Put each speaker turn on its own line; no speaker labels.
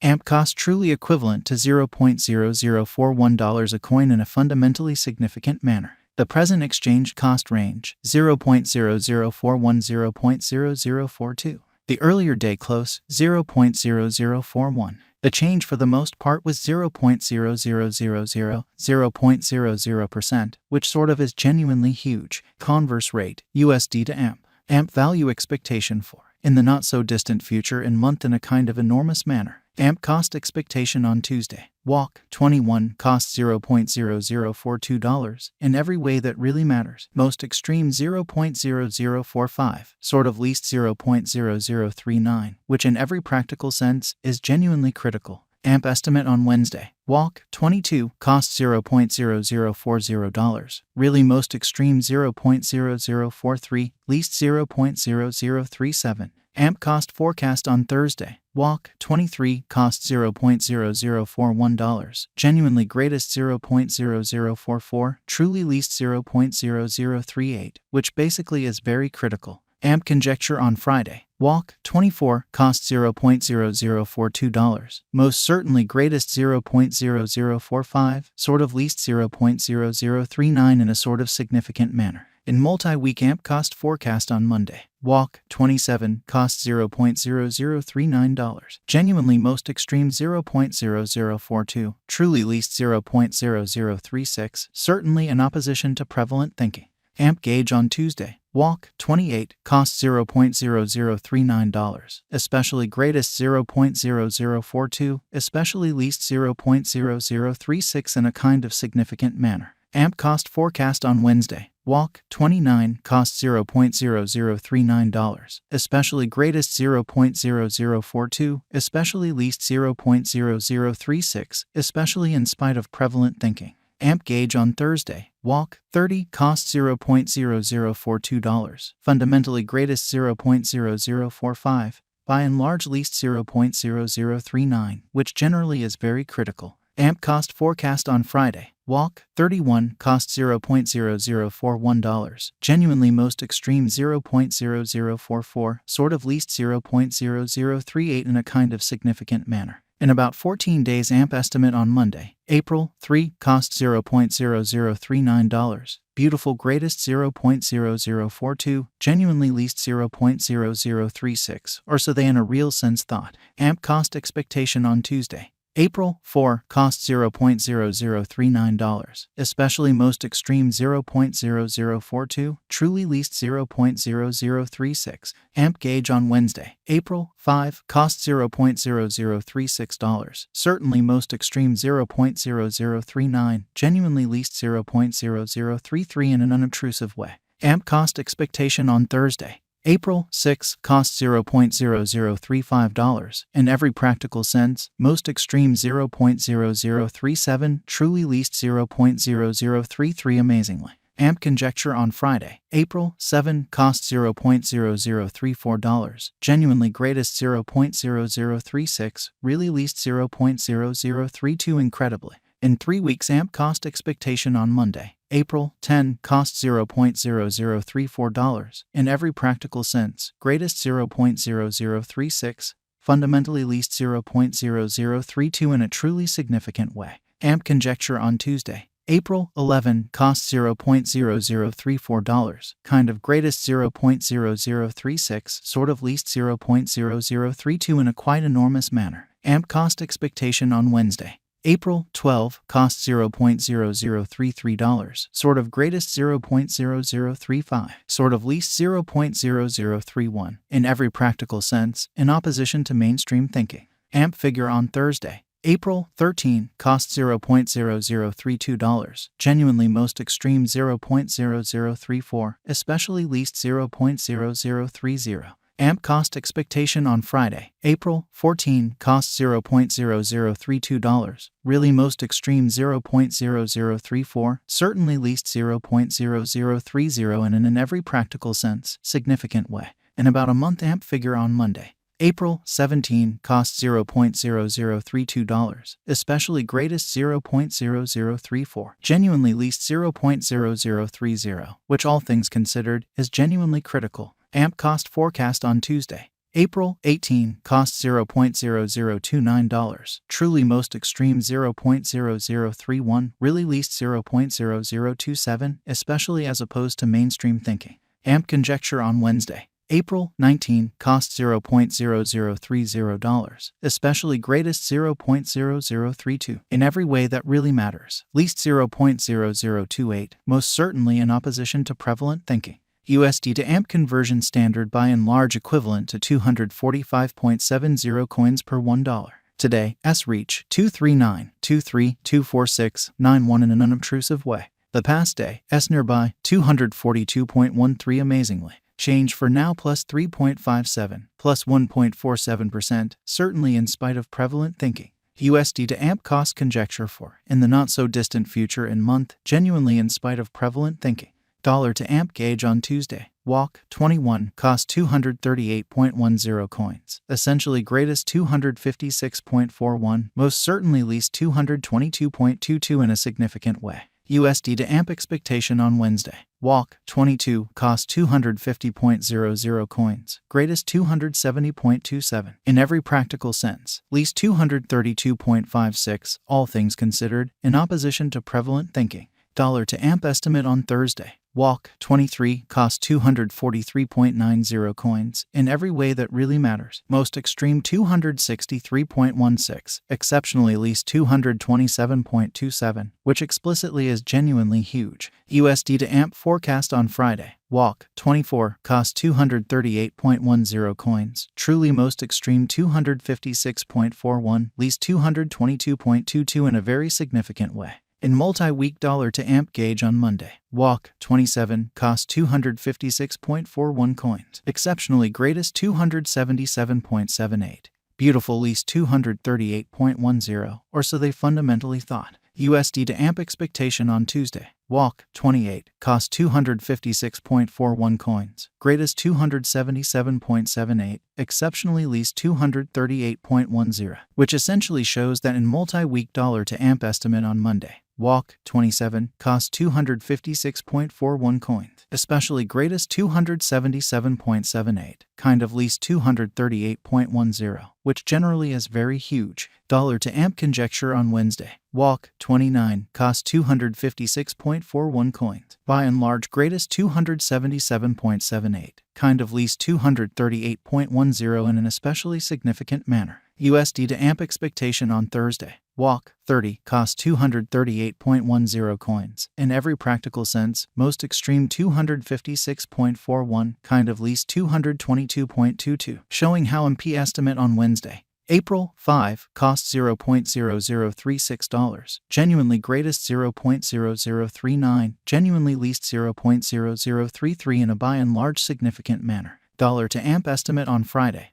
AMP cost truly equivalent to $0.0041 a coin in a fundamentally significant manner. The present exchange cost range, 0.0041 0.0042. The earlier day close, 0.0041. The change for the most part was 0.0000, 0.00%, which sort of is genuinely huge. Converse rate, USD to AMP. AMP value expectation for, in the not-so-distant future and month in a kind of enormous manner. AMP cost expectation on Tuesday. Walk, 21, cost $0.0042, in every way that really matters. Most extreme 0.0045, sort of least 0.0039, which in every practical sense is genuinely critical. AMP estimate on Wednesday. Walk, 22, cost $0.0040, really most extreme 0.0043, least 0.0037. AMP cost forecast on Thursday. Walk, 23, cost $0.0041, genuinely greatest 0.0044, truly least 0.0038, which basically is very critical. AMP conjecture on Friday. Walk, 24, cost $0.0042, most certainly greatest 0.0045, sort of least 0.0039 in a sort of significant manner. In multi-week AMP cost forecast on Monday. Walk, 27, cost $0.0039, genuinely most extreme 0.0042, truly least 0.0036, certainly in opposition to prevalent thinking. AMP gauge on Tuesday. Walk, 28, cost $0.0039, especially greatest 0.0042, especially least 0.0036 in a kind of significant manner. AMP cost forecast on Wednesday. Walk, 29, cost $0.0039, especially greatest 0.0042, especially least 0.0036, especially in spite of prevalent thinking. AMP gauge on Thursday. Walk, 30, cost $0.0042, fundamentally greatest 0.0045, by and large least 0.0039, which generally is very critical. AMP cost forecast on Friday. Walk, 31, cost $0.0041, genuinely most extreme 0.0044, sort of least 0.0038 in a kind of significant manner. In about 14 days AMP estimate on Monday. April, 3, cost $0.0039, beautiful greatest 0.0042, genuinely least 0.0036, or so they in a real sense thought. AMP cost expectation on Tuesday. April, 4, cost $0.0039, especially most extreme 0.0042, truly least 0.0036. AMP gauge on Wednesday. April, 5, cost $0.0036, certainly most extreme 0.0039, genuinely least 0.0033 in an unobtrusive way. AMP cost expectation on Thursday. April, 6, cost $0.0035, in every practical sense, most extreme 0.0037, truly least 0.0033 amazingly. AMP conjecture on Friday. April, 7, cost $0.0034, genuinely greatest 0.0036, really least 0.0032 incredibly. In 3 weeks AMP cost expectation on Monday. April, 10, cost $0.0034, in every practical sense, greatest 0.0036, fundamentally least 0.0032 in a truly significant way. AMP conjecture on Tuesday. April, 11, cost $0.0034, kind of greatest 0.0036, sort of least 0.0032 in a quite enormous manner. AMP cost expectation on Wednesday. April, 12, cost $0.0033, sort of greatest 0.0035, sort of least 0.0031, in every practical sense, in opposition to mainstream thinking. AMP figure on Thursday. April, 13, cost $0.0032, genuinely most extreme 0.0034, especially least 0.0030. AMP cost expectation on Friday. April, 14, cost $0.0032, really most extreme 0.0034, certainly least 0.0030 and in every practical sense, significant way. In about a month AMP figure on Monday. April, 17, cost $0.0032, especially greatest 0.0034, genuinely least 0.0030, which all things considered, is genuinely critical. AMP cost forecast on Tuesday. April 18, cost $0.0029, truly most extreme $0.0031, really least $0.0027, especially as opposed to mainstream thinking. AMP conjecture on Wednesday. April 19, cost $0.0030, especially greatest $0.0032, in every way that really matters, least $0.0028, most certainly in opposition to prevalent thinking. USD to AMP conversion standard by and large equivalent to 245.70 coins per $1. Today, S reach 239.23.246.91 in an unobtrusive way. The past day, S nearby 242.13 amazingly. Change for now plus 3.57, plus 1.47%, certainly in spite of prevalent thinking. USD to AMP cost conjecture for, in the not-so-distant future and month, genuinely in spite of prevalent thinking. Dollar to AMP gauge on Tuesday. Walk 21, cost 238.10 coins, essentially greatest 256.41, most certainly least 222.22 in a significant way. USD to AMP expectation on Wednesday. Walk 22, cost 250.00 coins, greatest 270.27, in every practical sense, least 232.56, all things considered, in opposition to prevalent thinking. Dollar to AMP estimate on Thursday. Walk 23, cost 243.90 coins, in every way that really matters, most extreme 263.16, exceptionally least 227.27, which explicitly is genuinely huge. USD to AMP forecast on Friday. Walk 24, cost 238.10 coins, truly most extreme 256.41, least 222.22 in a very significant way. In multi-week dollar to AMP gauge on Monday. Walk 27, cost 256.41 coins, exceptionally greatest 277.78, beautiful least 238.10, or so they fundamentally thought. USD to AMP expectation on Tuesday. Walk 28, cost 256.41 coins, greatest 277.78, exceptionally least 238.10, which essentially shows that in multi-week dollar to AMP estimate on Monday. Walk 27, cost 256.41 coins, especially greatest 277.78, kind of least 238.10, which generally is very huge. Dollar to AMP conjecture on Wednesday. Walk 29, cost 256.41 coins, by and large greatest 277.78, kind of least 238.10 in an especially significant manner. USD to AMP expectation on Thursday. Walk 30, cost 238.10 coins, in every practical sense, most extreme 256.41, kind of least 222.22, showing how MP estimate on Wednesday. April 5, cost $0.0036, genuinely greatest $0.0039, genuinely least $0.0033 in a by and large significant manner. Dollar to AMP estimate on Friday.